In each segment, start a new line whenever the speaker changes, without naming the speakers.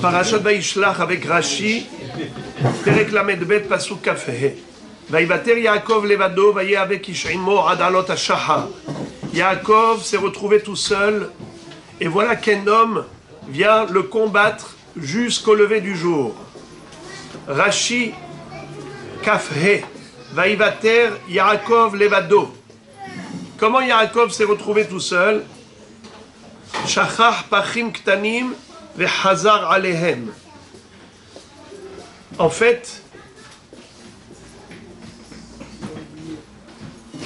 Parashat Vaishlach avec Rashi, Perek Lamed Bet Pasuk Kaf He. Vaïvater Yaakov levado, vaillé avec Ish'imo adalot ha-shahar. Yaakov s'est retrouvé tout seul, et voilà qu'un homme vient le combattre jusqu'au lever du jour. Rashi Kaf He. Vaïvater Yaakov levado. Comment Yaakov s'est retrouvé tout seul? Shachach pachim ktanim vechazar alehem. En fait,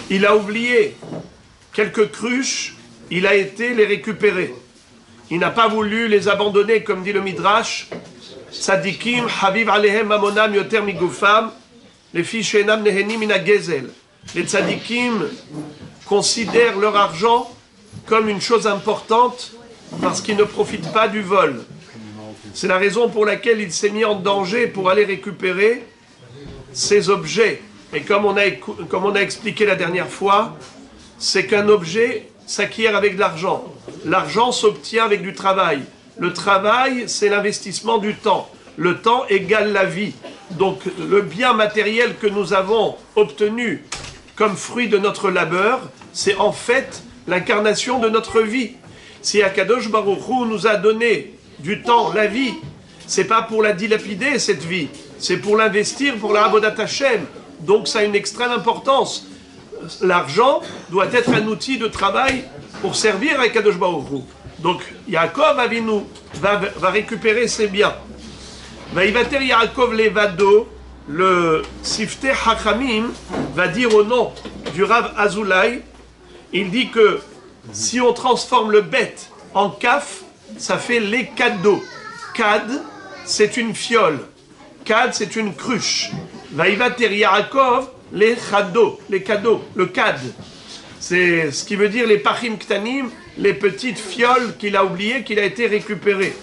il a oublié quelques cruches, il a été les récupérer. Il n'a pas voulu les abandonner, comme dit le Midrash. Tzadikim, Haviv alehem mamonam yoter migufam, les filles shenam nehenim mina gezel. Les tzadikim considèrent leur argent comme une chose importante parce qu'ils ne profitent pas du vol. C'est la raison pour laquelle il s'est mis en danger pour aller récupérer ces objets. Et comme on a expliqué la dernière fois, c'est qu'un objet s'acquiert avec de l'argent. L'argent s'obtient avec du travail. Le travail, c'est l'investissement du temps. Le temps égale la vie. Donc le bien matériel que nous avons obtenu comme fruit de notre labeur, c'est en fait l'incarnation de notre vie. Si Akadosh Baruch Hu nous a donné du temps, la vie, c'est pas pour la dilapider cette vie, c'est pour l'investir pour la Avodat Hashem. Donc ça a une extrême importance. L'argent doit être un outil de travail pour servir Akadosh Baruch Hu. Donc Yaakov Avinu va récupérer ses biens. Vaïvater Yaakov levado, le Sifteh Hachamim va dire au nom du Rav Azoulay, il dit que si on transforme le bet en kaf, ça fait les cadeaux. Kad, c'est une fiole. Kad, c'est une cruche. Vaïvater Yaakov, les cadeaux, le kad. C'est ce qui veut dire les pachim ktanim, les petites fioles qu'il a oubliées, qu'il a été récupéré.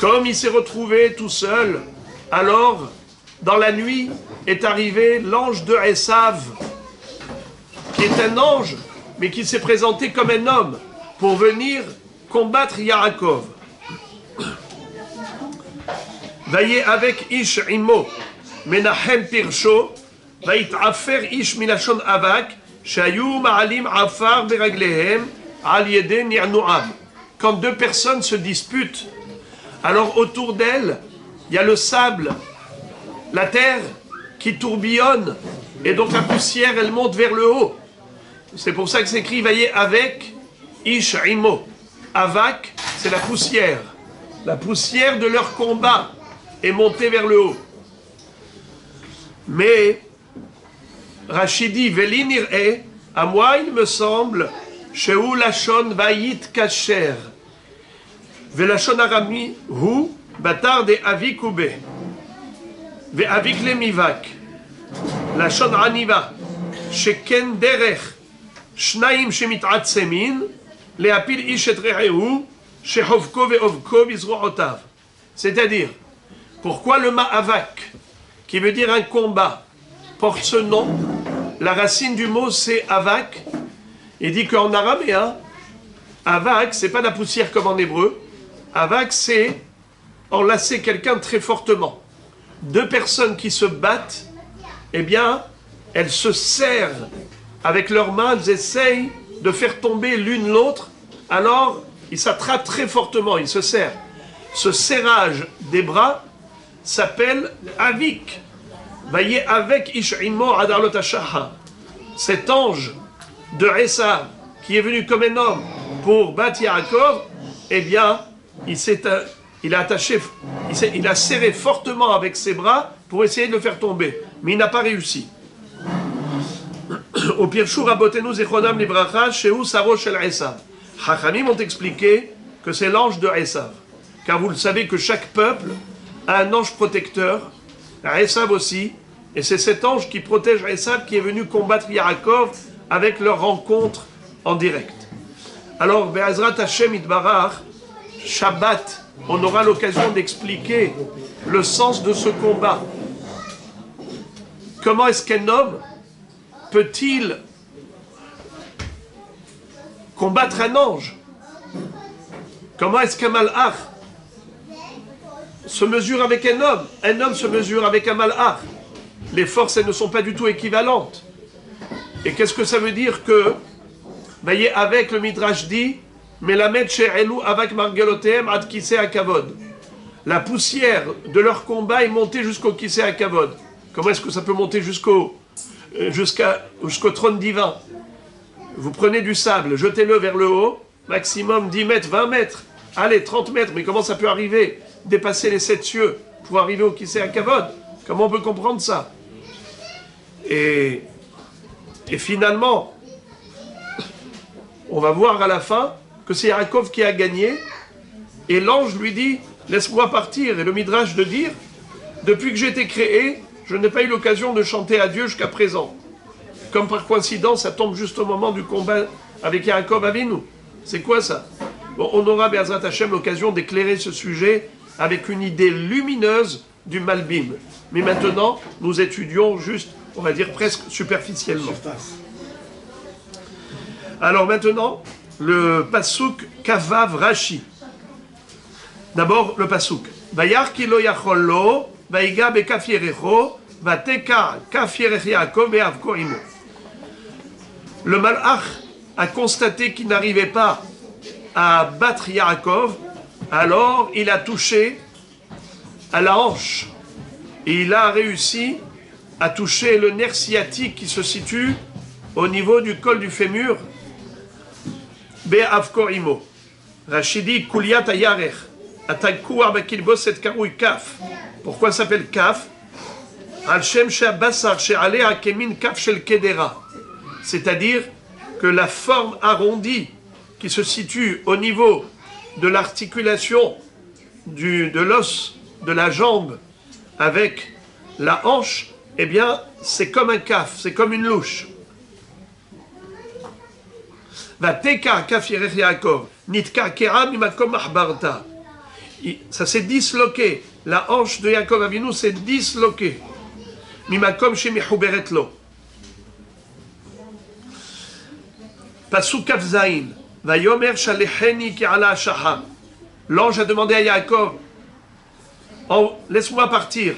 Comme il s'est retrouvé tout seul, alors, dans la nuit, est arrivé l'ange de Esav, qui est un ange, mais qui s'est présenté comme un homme, pour venir combattre Yaakov. Vaillé avec Ish Imo, Menahem Pirsho, Vaïtafer Ish Milachon Avak, Shayu Ma'alim Afar Beraglehem, Al Yede Ni'nu'am. Quand deux personnes se disputent, alors autour d'elles, il y a le sable, la terre qui tourbillonne, et donc la poussière, elle monte vers le haut. C'est pour ça que c'est écrit, voyez, avec Ish Imo. Avak, c'est la poussière. La poussière de leur combat est montée vers le haut. Mais, Rachidi, Velinir est, à moi il me semble, Shehu Lachon Vayit Kacher. Velachon Arami, Hu, Batar de Avik Ube. Ve Avik le Mivak. Lachon Aniva. Sheken Derech. Shnaim Shemit'atsemin. Leapil Ishet Re'ehu. Shehovko ve'ovko bizro'otav. C'est-à-dire, pourquoi le Ma'avak, qui veut dire un combat, porte ce nom? La racine du mot c'est Avak. Il dit qu'en araméen, Avak, c'est pas la poussière comme en hébreu. Avak, c'est enlacer quelqu'un très fortement. Deux personnes qui se battent, eh bien, elles se serrent avec leurs mains, elles essayent de faire tomber l'une l'autre, alors ils s'attrapent très fortement, ils se serrent. Ce serrage des bras s'appelle Avik. Voyez, avec Ish'imo Adarlot Hashaha, cet ange de Esav qui est venu comme un homme pour battre Yaakov, eh bien, il a serré fortement avec ses bras pour essayer de le faire tomber, mais il n'a pas réussi. Au Pirshu Rabotenu Zechronam Libracha, Shehu Saro Shel Esav. Chachamim ont expliqué que c'est l'ange de Esav, car vous le savez que chaque peuple a un ange protecteur, Esav aussi, et c'est cet ange qui protège Esav qui est venu combattre Yaakov avec leur rencontre en direct. Alors, Be'ezrat Hashem Itbarach, Shabbat, on aura l'occasion d'expliquer le sens de ce combat. Comment est-ce qu'un homme peut-il combattre un ange? Comment est-ce qu'un malach se mesure avec un homme se mesure avec un malach. Les forces, elles ne sont pas du tout équivalentes. Et qu'est-ce que ça veut dire que, voyez, avec le Midrash dit, Melamed she'elu avak margelotem ad kisei hakavod. La poussière de leur combat est montée jusqu'au kisei hakavod. Comment est-ce que ça peut monter jusqu'au trône divin? Vous prenez du sable, jetez-le vers le haut, maximum 10 mètres, 20 mètres, allez, 30 mètres, mais comment ça peut arriver? Dépasser les 7 cieux pour arriver au kisei hakavod? Comment on peut comprendre ça? Et finalement, on va voir à la fin que c'est Yaakov qui a gagné, et l'ange lui dit, laisse-moi partir. Et le Midrash de dire, depuis que j'ai été créé, je n'ai pas eu l'occasion de chanter à Dieu jusqu'à présent. Comme par coïncidence, ça tombe juste au moment du combat avec Yaakov Avinu. C'est quoi ça? Bon, on aura, Be'ezrat Hashem, l'occasion d'éclairer ce sujet avec une idée lumineuse du Malbim. Mais maintenant, nous étudions juste, on va dire presque superficiellement. Alors maintenant, le Pasuk Kavav Rashi. D'abord, le Pasuk. Vayar ki lo yachol lo, vayiga bekaf yerecho, vateka kaf yerech Yaakov ve'avko imo. Le Malach a constaté qu'il n'arrivait pas à battre Yaakov, alors il a touché à la hanche. Et il a réussi à toucher le nerf sciatique qui se situe au niveau du col du fémur. Be'avko imo. Rachidi kuliat ayarech. Atakua bakilbos et karoui kaf. Pourquoi ça s'appelle kaf? Al shem she'abasar she'alea kemin kaf shel kedera. C'est-à-dire que la forme arrondie qui se situe au niveau de l'articulation de l'os de la jambe avec la hanche, eh bien, c'est comme un kaf, c'est comme une louche. Vateka kaf yerech Yaakov, nitka kera mimakom mahbarta. Ça s'est disloqué. La hanche de Yaakov Avinu s'est disloquée. Mimakom shemihuberet lo. Pasuk kaf zayin. Vayomer shalecheni ki ala shaham. L'ange a demandé à Yaakov, oh, laisse-moi partir.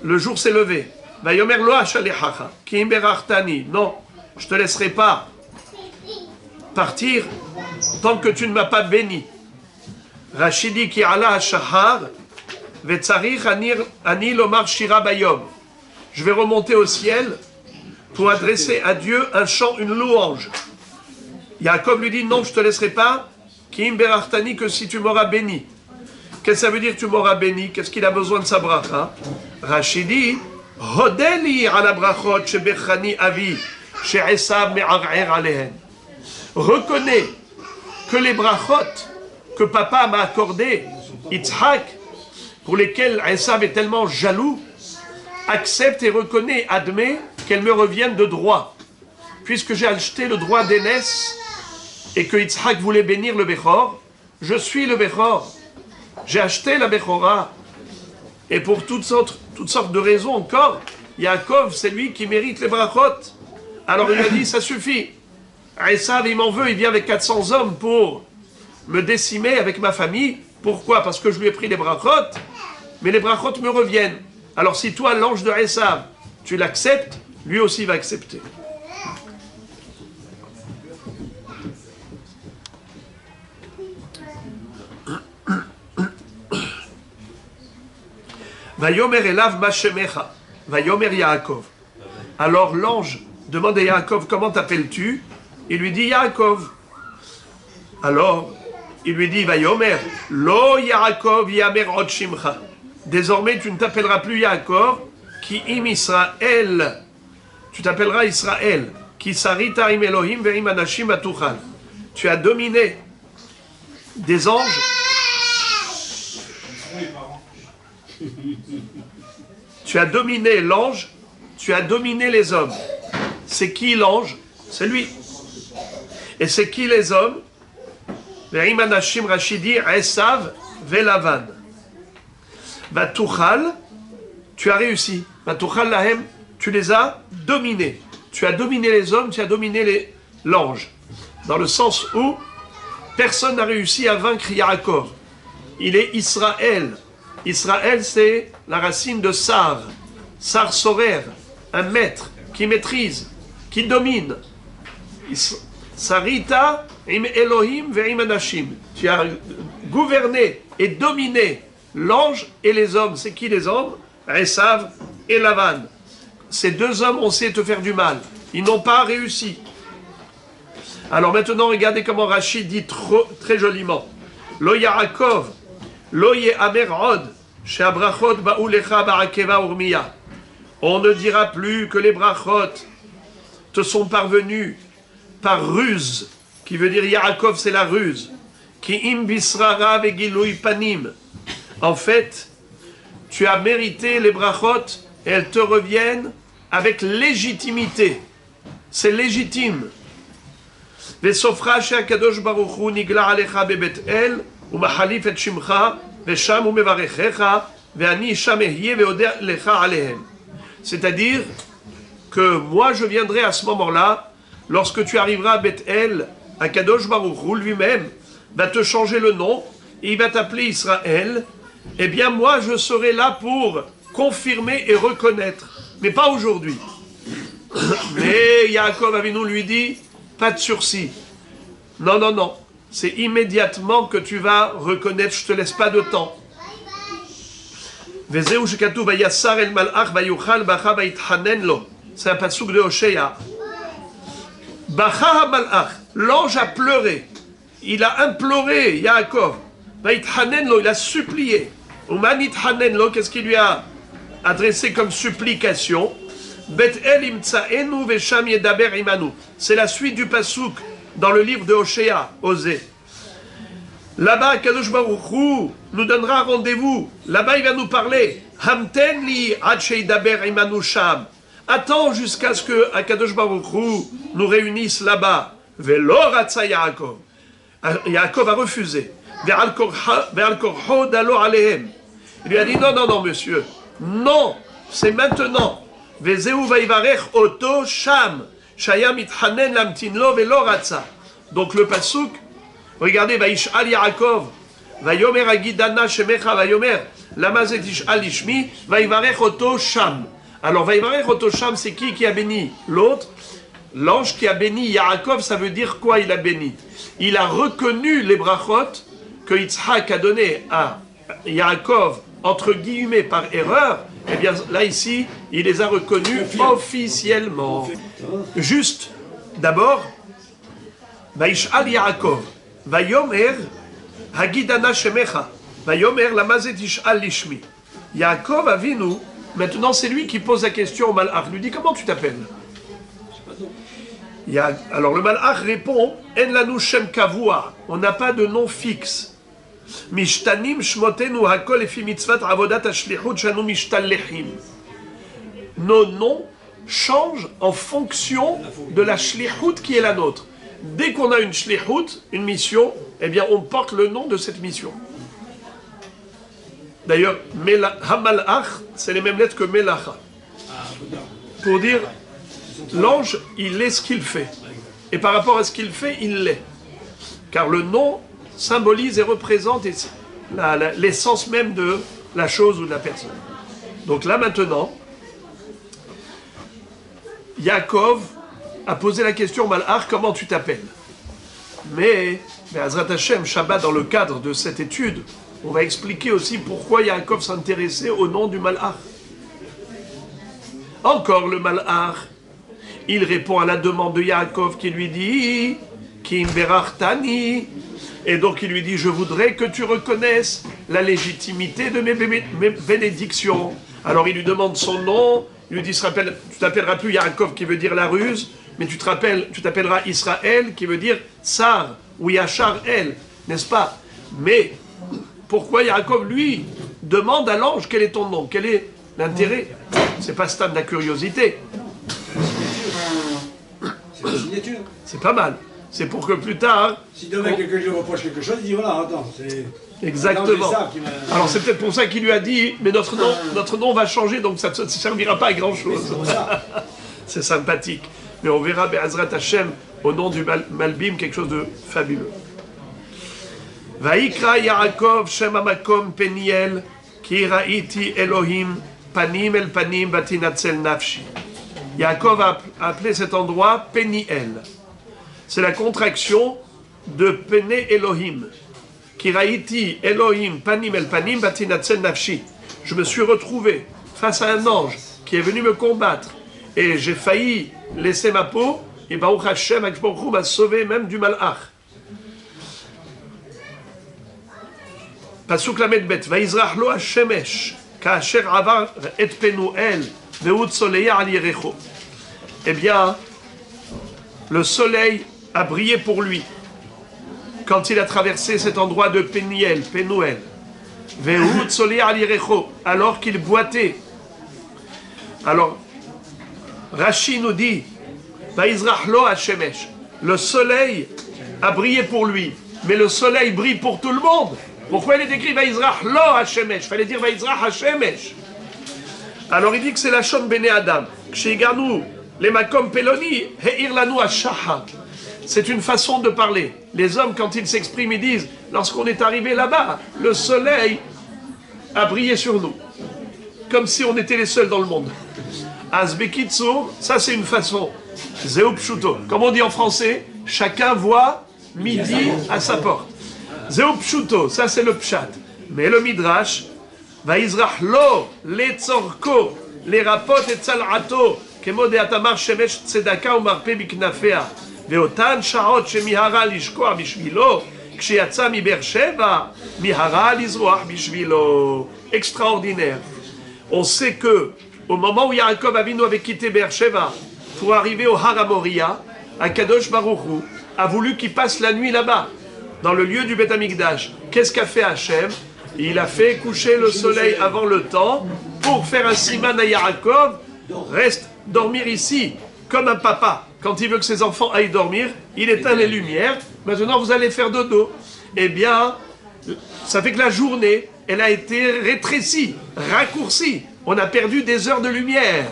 Le jour s'est levé. Vayomer lo ashalechacha. Ki imberartani. Non, je ne te laisserai pas partir tant que tu ne m'as pas béni. Rachidi ki ala shahar. Vetzarich ani lomar shira bayom. Je vais remonter au ciel pour adresser à Dieu un chant, une louange. Yaakov lui dit, non, je ne te laisserai pas, Kim berartani, que si tu m'auras béni. Qu'est-ce que ça veut dire, tu m'auras béni? Qu'est-ce qu'il a besoin de sa bracha? Rachidi, Hodeli ala brachot shebechani avi, she'esav me'ar'er alehen. Reconnais que les brachot que papa m'a accordées, Yitzhak, pour lesquelles Esav est tellement jaloux, accepte et reconnaît, admet qu'elles me reviennent de droit. Puisque j'ai acheté le droit d'aînesse et que Yitzhak voulait bénir le Bechor, je suis le Bechor. J'ai acheté la Bechora. Et pour toutes sortes de raisons encore, Yaakov, c'est lui qui mérite les brachot. Alors il a dit, ça suffit. Esav, il m'en veut, il vient avec 400 hommes pour me décimer avec ma famille. Pourquoi? Parce que je lui ai pris les brachot, mais les brachot me reviennent. Alors si toi, l'ange de Esav, tu l'acceptes, lui aussi va accepter. Vayomer elav mashemecha, Vayomer Yaakov. Alors l'ange demande à Yaakov, comment t'appelles-tu? Il lui dit Yaakov. Alors il lui dit Vayomer, lo Yaakov yamer od shimcha. Désormais tu ne t'appelleras plus Yaakov, ki im Israël. Tu t'appelleras Israël. Ki sarita im Elohim ve'im anashim atuchal. Tu as dominé des anges. Tu as dominé l'ange, tu as dominé les hommes. C'est qui l'ange? C'est lui. Et c'est qui les hommes? Ve'im anashim Rachidi, Esav, Velavan. Vatuchal, tu as réussi. Vatuchal lahem, tu les as dominés. Tu as dominé les hommes, tu as dominé l'ange. Dans le sens où personne n'a réussi à vaincre Yaakov. Il est Israël. Israël, c'est la racine de Sar. Sar Sorer, un maître qui maîtrise, qui domine. Sarita im Elohim ve'im anashim. Tu as gouverné et dominé l'ange et les hommes. C'est qui les hommes? Esav et Lavan. Ces deux hommes ont essayé de te faire du mal. Ils n'ont pas réussi. Alors maintenant, regardez comment Rachid dit très joliment. Lo Yaakov, lo ye'amer od, she'abrachot ba'u lecha ba'akeva urmiya. On ne dira plus que les brachot te sont parvenus par ruse, qui veut dire Yaakov, c'est la ruse. Ki im bisrara ve'gilui panim. En fait, tu as mérité les brachot et elles te reviennent avec légitimité. C'est légitime. Vesofra she'akadosh baruch hu nigla alecha bebet el umachalif et shimcha vesham umevarechecha ve'ani sham ehye ve'odeh lecha alehem. C'est-à-dire que moi je viendrai à ce moment-là, lorsque tu arriveras à Beth-El, à Kadosh Baruch Hu lui-même va te changer le nom et il va t'appeler Israël. Eh bien moi je serai là pour confirmer et reconnaître, mais pas aujourd'hui. Mais Yaakov Avinu lui dit, pas de sursis. Non, non, non, c'est immédiatement que tu vas reconnaître, je te laisse pas de temps. C'est un passouk de Hoshea. L'ange a pleuré. Il a imploré Yaakov. Il a supplié. Qu'est-ce qu'il lui a adressé comme supplication? C'est la suite du passouk dans le livre de Hoshea, Osée. Là-bas, Kadosh Baruch Hu nous donnera rendez-vous. Là-bas, il va nous parler. Hamten li ad sheidaber imanu sham. Attends jusqu'à ce que Kadosh Baruch Hu nous réunisse là-bas. Velo ratza Yaakov. Yaakov a refusé. Ve'al korho dalo alehem. Il lui a dit non, non, non, monsieur. Non, c'est maintenant. Ve'zeu vaivarech oto sham. Shaya mithanen lamtin lo velo ratza. Donc le pasuk. Regardez, Vaishal Yaakov, Vayomer Agidana Shemecha Vayomer, Lamazet Ishal Ishmi, Vaivarech Oto Sham. Alors, Vaivarech Oto Sham, c'est qui a béni? L'autre. L'ange qui a béni Yaakov, ça veut dire quoi il a béni? Il a reconnu les brachot que Yitzhak a donné à Yaakov, entre guillemets, par erreur. Eh bien, là, ici, il les a reconnus officiellement. Juste, d'abord, Vaishal Yaakov. Vayomer Hagidana Shemecha. Vayomer Lamazet Ishal Lishmi. Yaakov Avinu, maintenant c'est lui qui pose la question au Malach. Il lui dit comment tu t'appelles? Alors le Malach répond En lanu Shem Kavua. On n'a pas de nom fixe. Mishtanim Shmotenu Hakol Efi Mitzvat Avodat Ashlichut Shanu Mishtallechim. Nos noms changent en fonction de la Shlichut qui est la nôtre. Dès qu'on a une shlichut, une mission, eh bien on porte le nom de cette mission. D'ailleurs, Hamalach, c'est les mêmes lettres que Melacha. Pour dire, l'ange, il est ce qu'il fait. Et par rapport à ce qu'il fait, il l'est. Car le nom symbolise et représente l'essence même de la chose ou de la personne. Donc là maintenant, Yaakov a posé la question au Malach, comment tu t'appelles? Mais Azrat Hashem, Shabbat, dans le cadre de cette étude, on va expliquer aussi pourquoi Yaakov s'intéressait au nom du Malach. Encore le Malach, il répond à la demande de Yaakov qui lui dit Kim berartani. Et donc il lui dit, je voudrais que tu reconnaisses la légitimité de mes bénédictions. Alors il lui demande son nom, il lui dit, tu t'appelleras plus Yaakov qui veut dire la ruse, mais tu t'appelleras Israël, qui veut dire Sar, ou Yachar El, n'est-ce pas? Mais pourquoi Yaakov, lui, demande à l'ange quel est ton nom? Quel est l'intérêt? C'est pas stade de la curiosité.
C'est la signature.
C'est pas mal. C'est pour que plus tard...
Si demain quelqu'un lui reproche quelque chose, il dit voilà, attends, c'est...
Exactement. Alors c'est peut-être pour ça qu'il lui a dit, mais notre nom va changer, donc ça ne servira pas à grand-chose. C'est sympathique. Mais on verra Be'azrat Hashem, au nom du Malbim, quelque chose de fabuleux. Vaikra Yaakov Shem Amakom Peniel Ki ra'iti Elohim panim el panim vatinatzel nafshi. Yaakov a appelé cet endroit Peniel. C'est la contraction de Pene Elohim. Ki ra'iti Elohim panim el panim vatinatzel nafshi. Je me suis retrouvé face à un ange qui est venu me combattre et j'ai failli laisser ma peau, et Baruch Hashem, Akadosh Baruch Hu m'a sauvé même du malach. Pasuk lamed bet, Vaizrach lo hashemesh, ka'asher avar et Penuel, ve'ud soleya al Yericho. Eh bien, le soleil a brillé pour lui quand il a traversé cet endroit de Penuel, ve'ud soleya al Yericho, alors qu'il boitait. Alors, Rashi nous dit, Vaizrach lo hashemesh, le soleil a brillé pour lui, mais le soleil brille pour tout le monde. Pourquoi il est écrit Vaizrach lo hashemesh? Fallait dire Vaizrach hashemesh. Alors il dit que c'est la Shon Bene Adam. Ksheiganu le makom peloni heir lanu hashaha. C'est une façon de parler. Les hommes, quand ils s'expriment, ils disent, lorsqu'on est arrivé là-bas, le soleil a brillé sur nous, comme si on était les seuls dans le monde. Azbekitsour, ça c'est une façon. Zeu pshuto. Comme on dit en français, chacun voit midi à sa porte. Zeu pshuto, ça c'est le pshat. Mais le midrash, Vaizrach lo, letzorko, les rapot et tzal'ato, kemo de atamar shemesh tzedaka ou marpe biknafea, veotan shaot shemihara lishkoa bishvilo, kshiatsa mi Beersheva, mihara lizroach bishvilo. Extraordinaire. On sait que, au moment où Yaakov Avinu avait quitté Beersheva pour arriver au Har HaMoriah, Akadosh Baruch Hu a voulu qu'il passe la nuit là-bas, dans le lieu du Beth Amikdash. Qu'est-ce qu'a fait Hachem? Il a fait coucher le soleil avant le temps pour faire un siman à Yaakov. Reste dormir ici, comme un papa. Quand il veut que ses enfants aillent dormir, il éteint les lumières. Maintenant, vous allez faire dodo. Eh bien, ça fait que la journée, elle a été rétrécie, raccourcie. On a perdu des heures de lumière.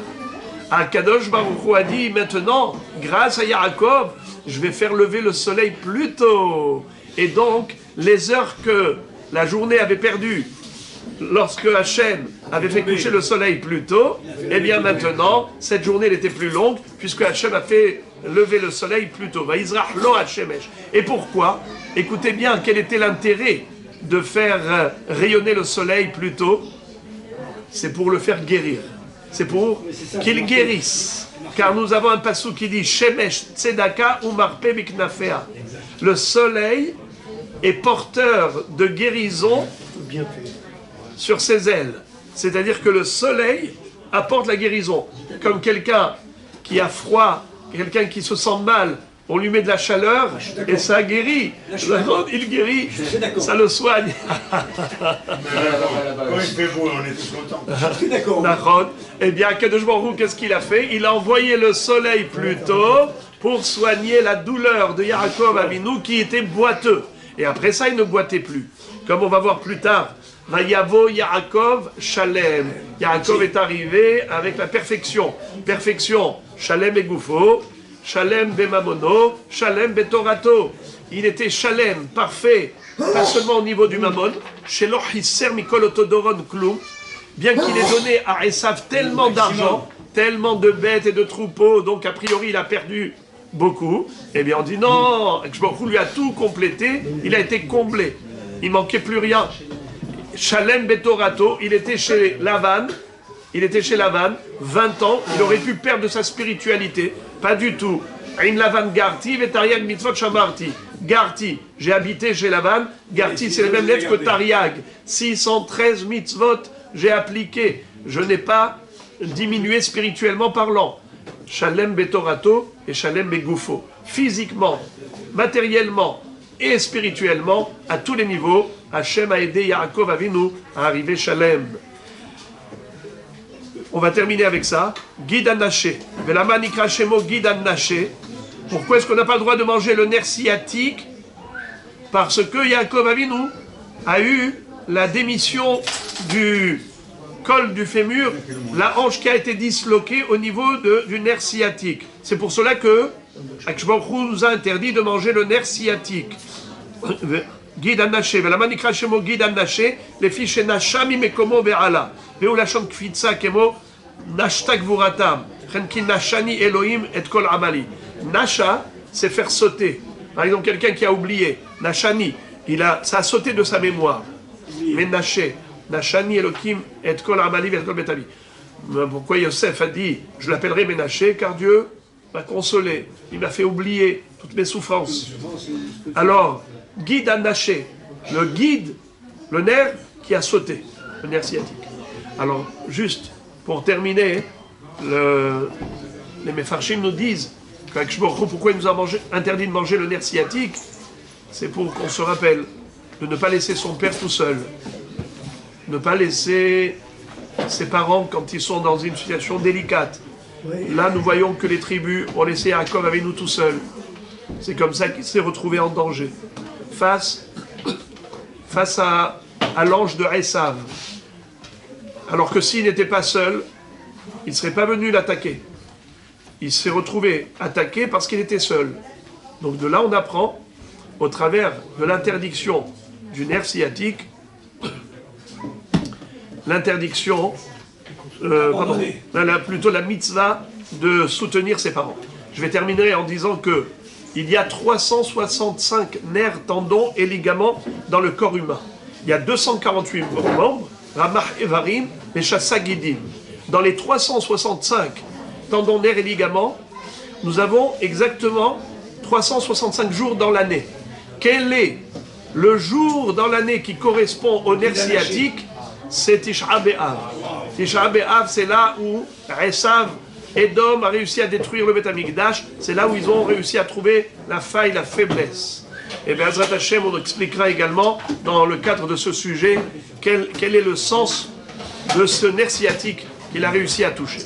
Akadosh Baruch Hu a dit, maintenant, grâce à Yaakov, je vais faire lever le soleil plus tôt. Et donc, les heures que la journée avait perdues lorsque Hachem avait fait coucher le soleil plus tôt, eh bien maintenant, cette journée elle était plus longue, puisque Hachem a fait lever le soleil plus tôt. Vaizrach lo hashemesh. Et pourquoi? Écoutez bien, quel était l'intérêt de faire rayonner le soleil plus tôt? C'est pour le faire guérir. C'est pour qu'il guérisse. Car nous avons un passou qui dit Shemesh tzedaka ou marpe biknafea. Le soleil est porteur de guérison sur ses ailes. C'est-à-dire que le soleil apporte la guérison. Comme quelqu'un qui a froid, quelqu'un qui se sent mal, on lui met de la chaleur et ça guérit. Il guérit, ça le soigne.
Quand il fait beau, on est tous contents. Je suis d'accord.
Eh bien, Akadosh Baruch Hu, qu'est-ce qu'il a fait? Il a envoyé le soleil plus tôt pour soigner la douleur de Yaakov Avinu qui était boiteux. Et après ça, il ne boitait plus. Comme on va voir plus tard, Vayavo Yaakov Shalem. Yaakov est arrivé avec la perfection. Perfection, Shalem et Goufo. Shalem Bemamono, Shalem Betorato. Il était Shalem, parfait, pas seulement au niveau du Mammon, Shelo Hisser Mikol Otodoron Klum, bien qu'il ait donné à Esav tellement d'argent, tellement de bêtes et de troupeaux, donc a priori il a perdu beaucoup. Eh bien on dit non, Baruch lui a tout complété, il a été comblé, il manquait plus rien. Shalem Betorato, il était chez Lavan, 20 ans, il aurait pu perdre de sa spiritualité. Pas du tout. In Lavan Garti, Vetariag Mitzvot Shamarti. Garti, j'ai habité chez Lavan. Garti, c'est les mêmes lettres que Tariag. 613 mitzvot, j'ai appliqué. Je n'ai pas diminué spirituellement parlant. Shalem Betorato et Shalem Begoufo. Physiquement, matériellement et spirituellement, à tous les niveaux, Hachem a aidé Yaakov Avinu à arriver Shalem. On va terminer avec ça. Guide Naché. Velama Nikra Shemo Guide Naché. Pourquoi est-ce qu'on n'a pas le droit de manger le nerf sciatique? Parce que Yaakov Avinu a eu la démission du col du fémur, la hanche qui a été disloquée au niveau du nerf sciatique. C'est pour cela que Akadosh Baruch Hu nous a interdit de manger le nerf sciatique. Guide Anaché, ולמה נקרא שמו גיד אנשה? לפי שנשה ממקומו ועלה. והוא לשון קפיצה כמו נשתה גבורתם. לכן כי נשני אלוהים את כל עמלי. Nasha, c'est faire sauter. Par exemple, quelqu'un qui a oublié, Nashani, ça a sauté de sa mémoire. Mais Naché, Nashani Elohim et kol amali et kol betali. Pourquoi Yosef a dit, je l'appellerai Ménaché, car Dieu m'a consolé, il m'a fait oublier toutes mes souffrances. Alors, guide à Naché, le guide, le nerf qui a sauté, le nerf sciatique. Alors, juste pour terminer, les Mefarshim nous disent, pourquoi il nous a interdit de manger le nerf sciatique, c'est pour qu'on se rappelle de ne pas laisser son père tout seul, ne pas laisser ses parents quand ils sont dans une situation délicate. Là, nous voyons que les tribus ont laissé Yaakov avec nous tout seul. C'est comme ça qu'il s'est retrouvé en danger. Face à l'ange de Esav. Alors que s'il n'était pas seul, il ne serait pas venu l'attaquer. Il s'est retrouvé attaqué parce qu'il était seul. Donc de là, on apprend, au travers de l'interdiction du nerf sciatique, l'interdiction, plutôt la mitzvah de soutenir ses parents. Je vais terminer en disant que il y a 365 nerfs, tendons et ligaments dans le corps humain. Il y a 248 membres, Ramah Evarim et Chassagidim. Dans les 365 tendons, nerfs et ligaments, nous avons exactement 365 jours dans l'année. Quel est le jour dans l'année qui correspond au nerf sciatique? C'est Tisha B'Av. Tisha B'Av, c'est là où Esav, Edom a réussi à détruire le Beth Amikdash. C'est là où ils ont réussi à trouver la faille, la faiblesse. Et bien, Hazrat Hashem, on expliquera également, dans le cadre de ce sujet, quel est le sens de ce nerf sciatique qu'il a réussi à toucher.